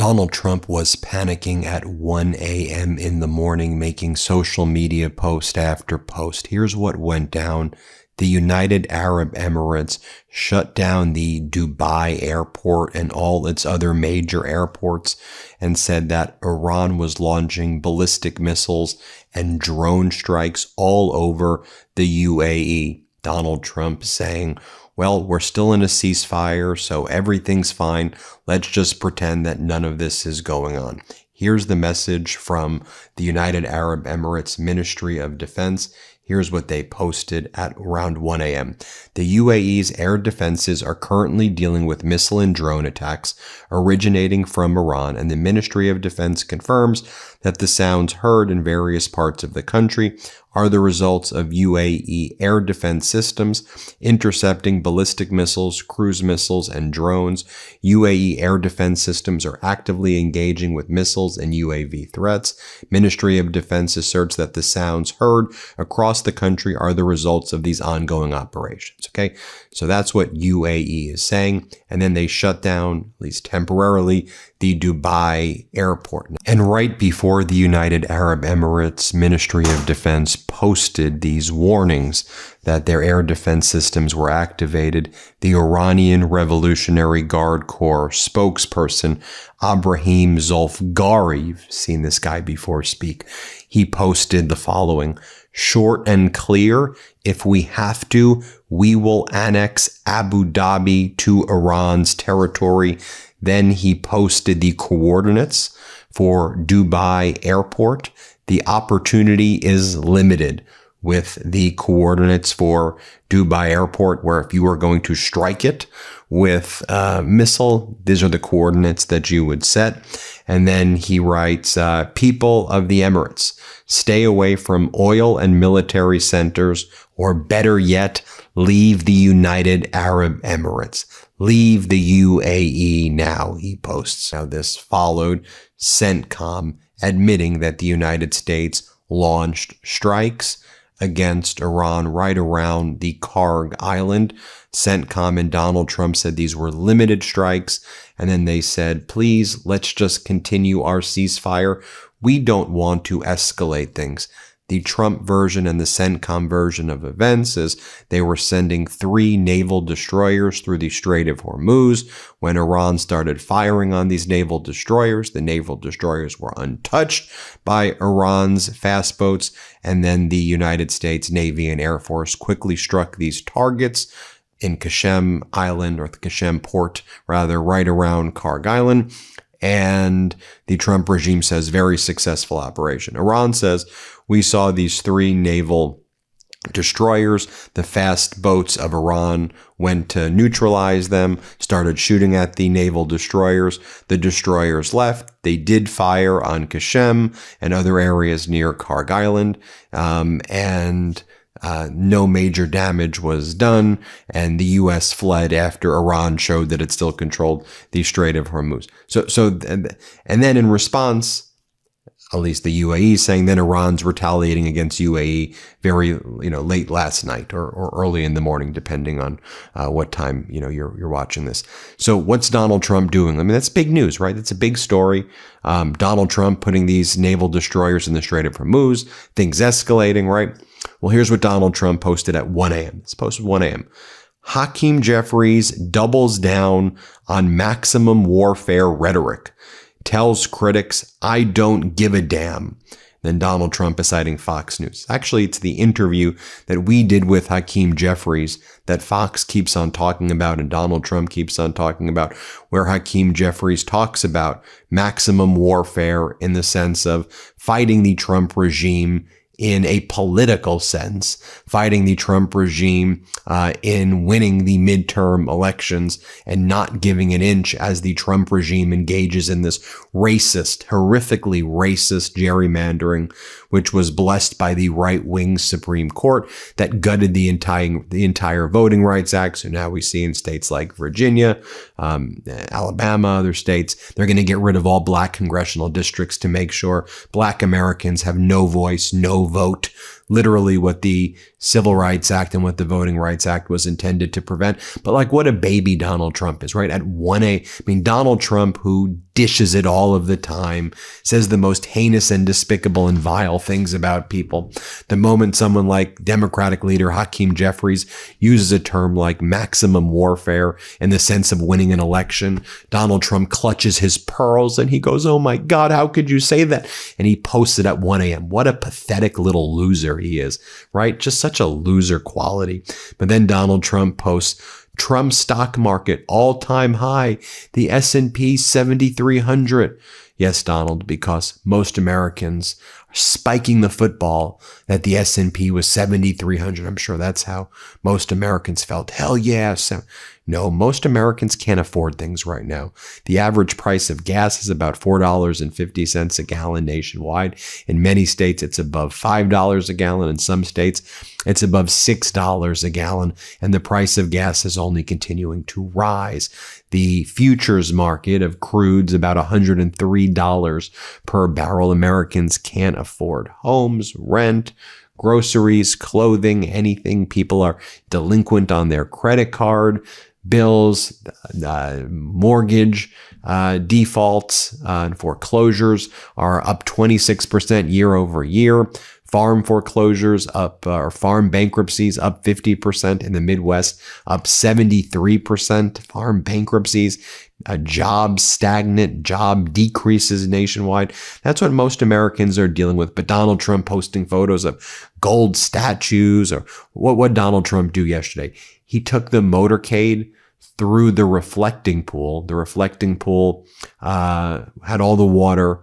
Donald Trump was panicking at 1 a.m. in the morning, making social media post after post. Here's what went down. The United Arab Emirates shut down the Dubai airport and all its other major airports and said that Iran was launching ballistic missiles and drone strikes all over the UAE. Donald Trump saying, well, we're still in a ceasefire, so everything's fine. Let's just pretend that none of this is going on. Here's the message from the United Arab Emirates Ministry of Defense. Here's what they posted at around 1 a.m. The UAE's air defenses are currently dealing with missile and drone attacks originating from Iran, and the Ministry of Defense confirms that the sounds heard in various parts of the country are the results of UAE air defense systems intercepting ballistic missiles, cruise missiles, and drones. UAE air defense systems are actively engaging with missiles and UAV threats. Ministry of Defense asserts that the sounds heard across the country are the results of these ongoing operations. Okay, so that's what UAE is saying. And then they shut down, at least temporarily, the Dubai airport. And right before the United Arab Emirates Ministry of Defense posted these warnings that their air defense systems were activated, the Iranian Revolutionary Guard Corps spokesperson, Abraham Zulfgari, you've seen this guy before speak, he posted the following: short and clear, if we have to, we will annex Abu Dhabi to Iran's territory. Then he posted the coordinates for Dubai Airport. The opportunity is limited with the coordinates for Dubai Airport, where if you were going to strike it with a missile, these are the coordinates that you would set. And then he writes, people of the Emirates, stay away from oil and military centers, or better yet, leave the United Arab Emirates. Leave the UAE now, he posts. Now this followed CENTCOM admitting that the United States launched strikes against Iran right around the Karg Island. CENTCOM and Donald Trump said these were limited strikes. And then they said, please, let's just continue our ceasefire. We don't want to escalate things. The Trump version and the CENTCOM version of events is they were sending 3 naval destroyers through the Strait of Hormuz. When Iran started firing on these naval destroyers, the naval destroyers were untouched by Iran's fast boats. And then the United States Navy and Air Force quickly struck these targets in Qasem Island, or the Qasem port, rather, right around Karg Island. And the Trump regime says very successful operation. Iran says we saw these 3 naval destroyers. The fast boats of Iran went to neutralize them, started shooting at the naval destroyers. The destroyers left. They did fire on Qasem and other areas near Karg Island. No major damage was done, and the U.S. fled after Iran showed that it still controlled the Strait of Hormuz. And then in response, at least the UAE is saying, then Iran's retaliating against UAE very, late last night or early in the morning, depending on what time, you're watching this. So what's Donald Trump doing? I mean, that's big news, right? That's a big story. Donald Trump putting these naval destroyers in the Strait of Hormuz, things escalating, right? Well, here's what Donald Trump posted at 1 a.m. It's posted 1 a.m. Hakeem Jeffries doubles down on maximum warfare rhetoric, tells critics, I don't give a damn. Then Donald Trump is citing Fox News. Actually, it's the interview that we did with Hakeem Jeffries that Fox keeps on talking about and Donald Trump keeps on talking about, where Hakeem Jeffries talks about maximum warfare in the sense of fighting the Trump regime in a political sense, fighting the Trump regime in winning the midterm elections and not giving an inch as the Trump regime engages in this racist, horrifically racist gerrymandering, which was blessed by the right-wing Supreme Court that gutted the entire Voting Rights Act. So now we see in states like Virginia, Alabama, other states, they're going to get rid of all black congressional districts to make sure black Americans have no voice, no vote, literally what the Civil Rights Act and what the Voting Rights Act was intended to prevent. But like what a baby Donald Trump is, right? At 1A, I mean, Donald Trump, who dishes it all of the time, says the most heinous and despicable and vile things about people. The moment someone like Democratic leader Hakeem Jeffries uses a term like maximum warfare in the sense of winning an election, Donald Trump clutches his pearls and he goes, "Oh my God, how could you say that?" And he posts it at 1 a.m. What a pathetic little loser he is, right? Just such a loser quality. But then Donald Trump posts, Trump stock market all-time high, the S&P 7,300. Yes, Donald, because most Americans are spiking the football that the S&P was 7,300. I'm sure that's how most Americans felt. Hell yeah. No, most Americans can't afford things right now. The average price of gas is about $4.50 a gallon nationwide. In many states, it's above $5 a gallon. In some states, it's above $6 a gallon. And the price of gas is only continuing to rise. The futures market of crude's about $103 per barrel. Americans can't afford homes, rent, groceries, clothing, anything. People are delinquent on their credit card bills, mortgage defaults and foreclosures are up 26% year over year. Farm foreclosures up, or farm bankruptcies up 50% in the Midwest, up 73%. Farm bankruptcies, jobs stagnant, job decreases nationwide. That's what most Americans are dealing with. But Donald Trump posting photos of gold statues, or what did Donald Trump do yesterday? He took the motorcade through the reflecting pool. The reflecting pool had all the water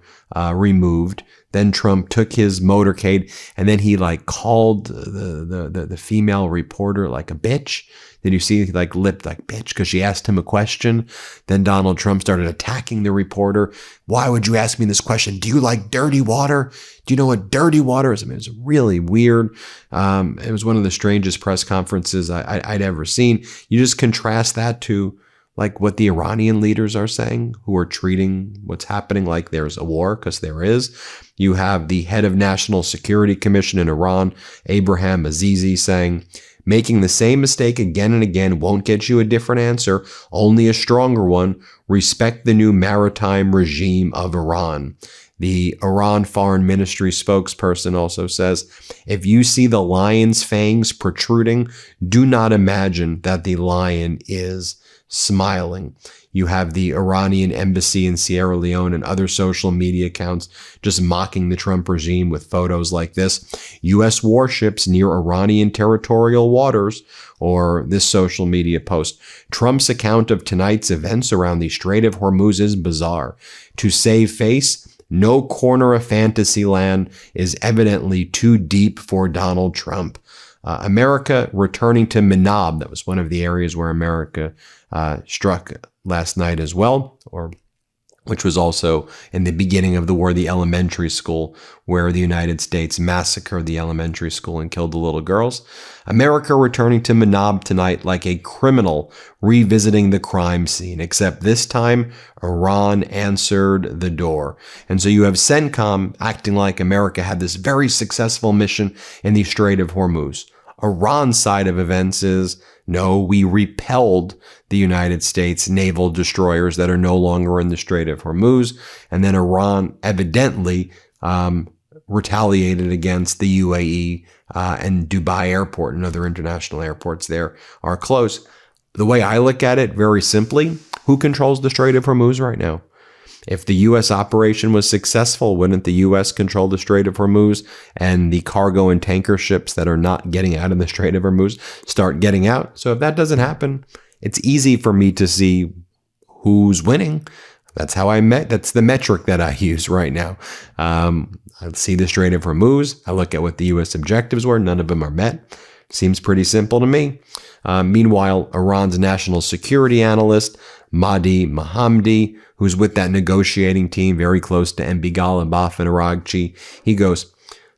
removed. Then Trump took his motorcade and then he like called the female reporter like a bitch. Did you see he like lipped like bitch because she asked him a question? Then Donald Trump started attacking the reporter. Why would you ask me this question? Do you like dirty water? Do you know what dirty water is? I mean, it was really weird. It was one of the strangest press conferences I'd ever seen. You just contrast that to like what the Iranian leaders are saying, who are treating what's happening like there's a war, because there is. You have the head of National Security Commission in Iran, Abraham Azizi, saying, making the same mistake again and again won't get you a different answer, only a stronger one. Respect the new maritime regime of Iran. The Iran Foreign Ministry spokesperson also says, if you see the lion's fangs protruding, do not imagine that the lion is smiling. You have the Iranian embassy in Sierra Leone and other social media accounts just mocking the Trump regime with photos like this. U.S. warships near Iranian territorial waters, or this social media post. Trump's account of tonight's events around the Strait of Hormuz is bizarre. To save face, no corner of fantasy land is evidently too deep for Donald Trump. America returning to Menab. That was one of the areas where America struck last night as well, which was also in the beginning of the war, the elementary school where the United States massacred the elementary school and killed the little girls. America returning to Menab tonight like a criminal revisiting the crime scene, except this time Iran answered the door. And so you have CENTCOM acting like America had this very successful mission in the Strait of Hormuz. Iran's side of events is, no, we repelled the United States naval destroyers that are no longer in the Strait of Hormuz. And then Iran evidently retaliated against the UAE and Dubai Airport and other international airports there are closed. The way I look at it, very simply, who controls the Strait of Hormuz right now? If the U.S. operation was successful, wouldn't the U.S. control the Strait of Hormuz and the cargo and tanker ships that are not getting out of the Strait of Hormuz start getting out? So if that doesn't happen, it's easy for me to see who's winning. That's the metric that I use right now. I see the Strait of Hormuz. I look at what the U.S. objectives were. None of them are met. Seems pretty simple to me. Meanwhile, Iran's national security analyst, Mahdi Mohammadi, who's with that negotiating team very close to MB Ghalibaf and Araghchi, he goes,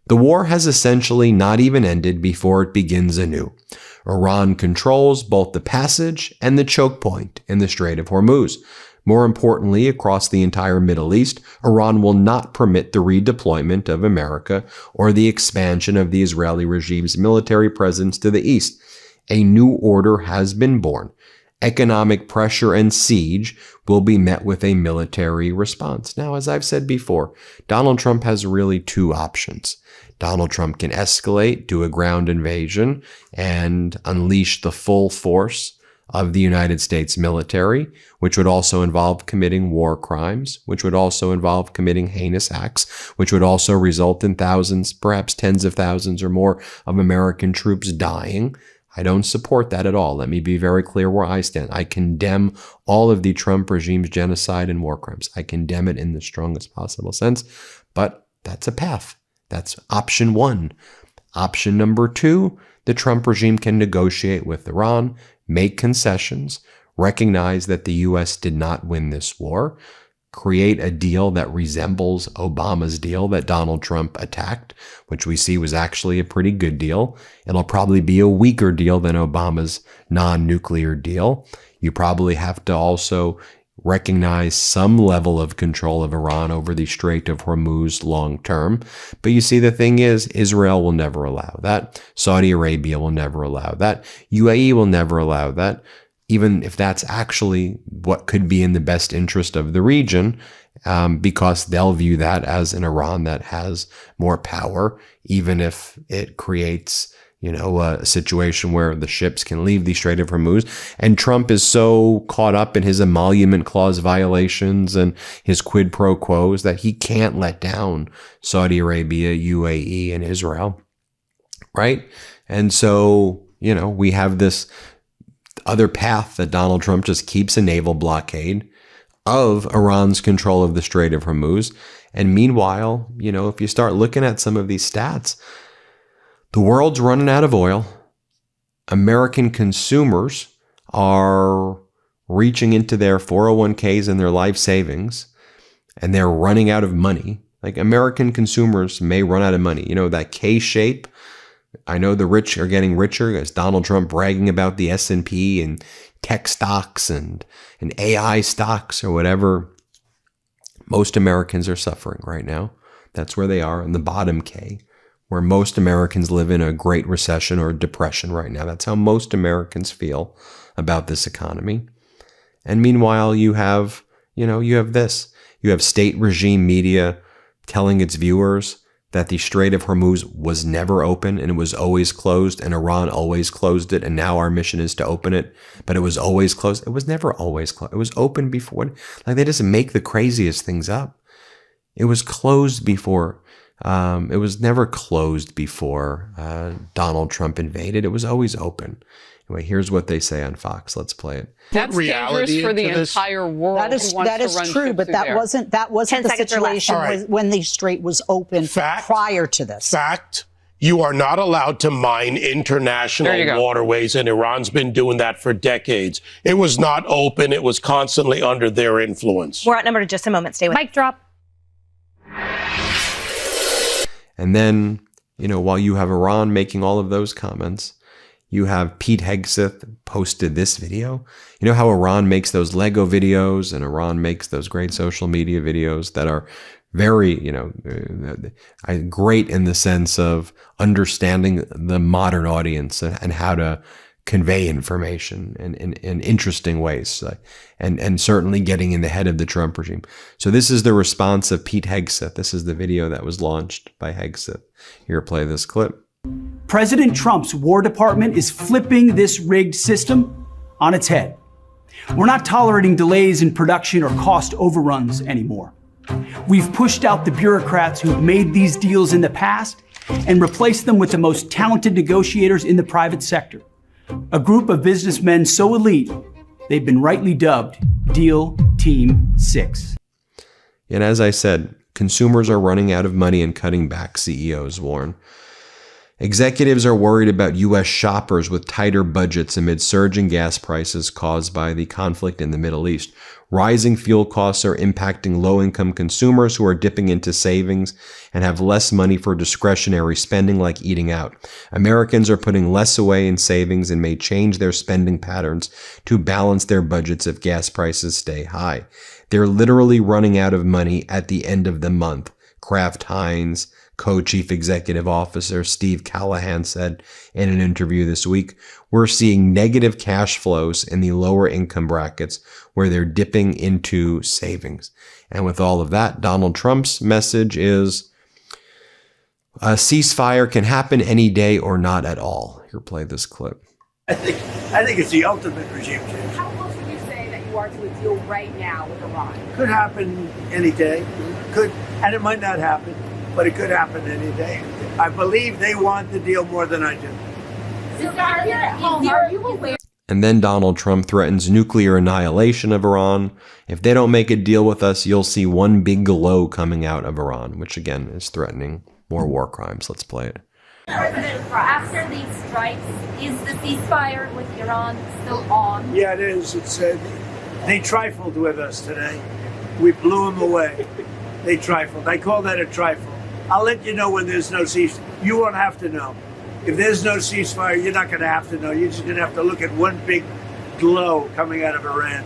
the war has essentially not even ended before it begins anew. Iran controls both the passage and the choke point in the Strait of Hormuz. More importantly, across the entire Middle East, Iran will not permit the redeployment of America or the expansion of the Israeli regime's military presence to the east. A new order has been born. Economic pressure and siege will be met with a military response. Now, as I've said before, Donald Trump has really two options. Donald Trump can escalate, do a ground invasion, and unleash the full force of the United States military, which would also involve committing war crimes, which would also involve committing heinous acts, which would also result in thousands, perhaps tens of thousands or more of American troops dying. I don't support that at all. Let me be very clear where I stand. I condemn all of the Trump regime's genocide and war crimes. I condemn it in the strongest possible sense, but that's a path. That's option one. Option number two, the Trump regime can negotiate with Iran, make concessions, recognize that the U.S. did not win this war, create a deal that resembles Obama's deal that Donald Trump attacked, which we see was actually a pretty good deal. It'll probably be a weaker deal than Obama's non-nuclear deal. You probably have to also recognize some level of control of Iran over the Strait of Hormuz long term. But you see, the thing is, Israel will never allow that. Saudi Arabia will never allow that. UAE will never allow that, even if that's actually what could be in the best interest of the region, because they'll view that as an Iran that has more power, even if it creates a situation where the ships can leave the Strait of Hormuz. And Trump is so caught up in his emolument clause violations and his quid pro quos that he can't let down Saudi Arabia, UAE, and Israel, right? And so, we have this other path that Donald Trump just keeps a naval blockade of Iran's control of the Strait of Hormuz. And meanwhile, if you start looking at some of these stats, the world's running out of oil. American consumers are reaching into their 401ks and their life savings, and they're running out of money. Like, American consumers may run out of money. That K-shape. I know the rich are getting richer, as Donald Trump bragging about the S&P and tech stocks and AI stocks or whatever. Most Americans are suffering right now. That's where they are in the bottom K, where most Americans live in a great recession or depression right now. That's how most Americans feel about this economy. And meanwhile, you have this. You have state regime media telling its viewers that the Strait of Hormuz was never open and it was always closed, and Iran always closed it, and now our mission is to open it, but it was always closed. It was never always closed. It was open before. Like, they just make the craziest things up. It was closed before. It was never closed before Donald Trump invaded. It was always open. Anyway, here's what they say on Fox. Let's play it. That's dangerous for the entire world. That is true, but that wasn't the situation when the strait was open prior to this. Fact. You are not allowed to mine international waterways, and Iran's been doing that for decades. It was not open. It was constantly under their influence. We're outnumbered in just a moment. Stay with Mic drop. And then, while you have Iran making all of those comments, you have Pete Hegseth posted this video. You know how Iran makes those Lego videos and Iran makes those great social media videos that are very, great in the sense of understanding the modern audience and how to convey information in interesting ways, and certainly getting in the head of the Trump regime. So this is the response of Pete Hegseth. This is the video that was launched by Hegseth. Here, play this clip. President Trump's War Department is flipping this rigged system on its head. We're not tolerating delays in production or cost overruns anymore. We've pushed out the bureaucrats who've made these deals in the past and replaced them with the most talented negotiators in the private sector. A group of businessmen so elite, they've been rightly dubbed Deal Team 6. And as I said, consumers are running out of money and cutting back, CEOs warn. Executives are worried about U.S. shoppers with tighter budgets amid surging gas prices caused by the conflict in the Middle East. Rising fuel costs are impacting low-income consumers who are dipping into savings and have less money for discretionary spending like eating out. Americans are putting less away in savings and may change their spending patterns to balance their budgets if gas prices stay high. They're literally running out of money at the end of the month, Kraft Heinz co-chief executive officer Steve Callahan said in an interview this week. We're seeing negative cash flows in the lower income brackets where they're dipping into savings. And with all of that, Donald Trump's message is a ceasefire can happen any day or not at all. Here, play this clip. I think it's the ultimate regime change. How close would you say that you are to a deal right now with Iran? Could happen any day. Could, and it might not happen, but it could happen any day. I believe they want the deal more than I do. Are you aware? And then Donald Trump threatens nuclear annihilation of Iran. If they don't make a deal with us, you'll see one big glow coming out of Iran, which again is threatening more war crimes. Let's play it. President, after these strikes, is the ceasefire with Iran still on? Yeah, it is. It's they trifled with us today. We blew them away. They trifled. I call that a trifle. I'll let you know when there's no ceasefire. You won't have to know. If there's no ceasefire, you're not going to have to know. You're just going to have to look at one big glow coming out of Iran.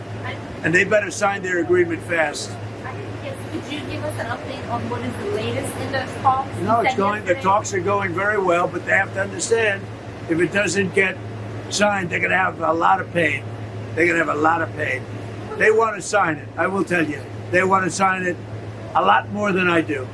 And they better sign their agreement fast. Could you give us an update on what is the latest in those talks? No, it's going. The talks are going very well, but they have to understand if it doesn't get signed, they're going to have a lot of pain. They're going to have a lot of pain. They want to sign it. I will tell you, they want to sign it a lot more than I do.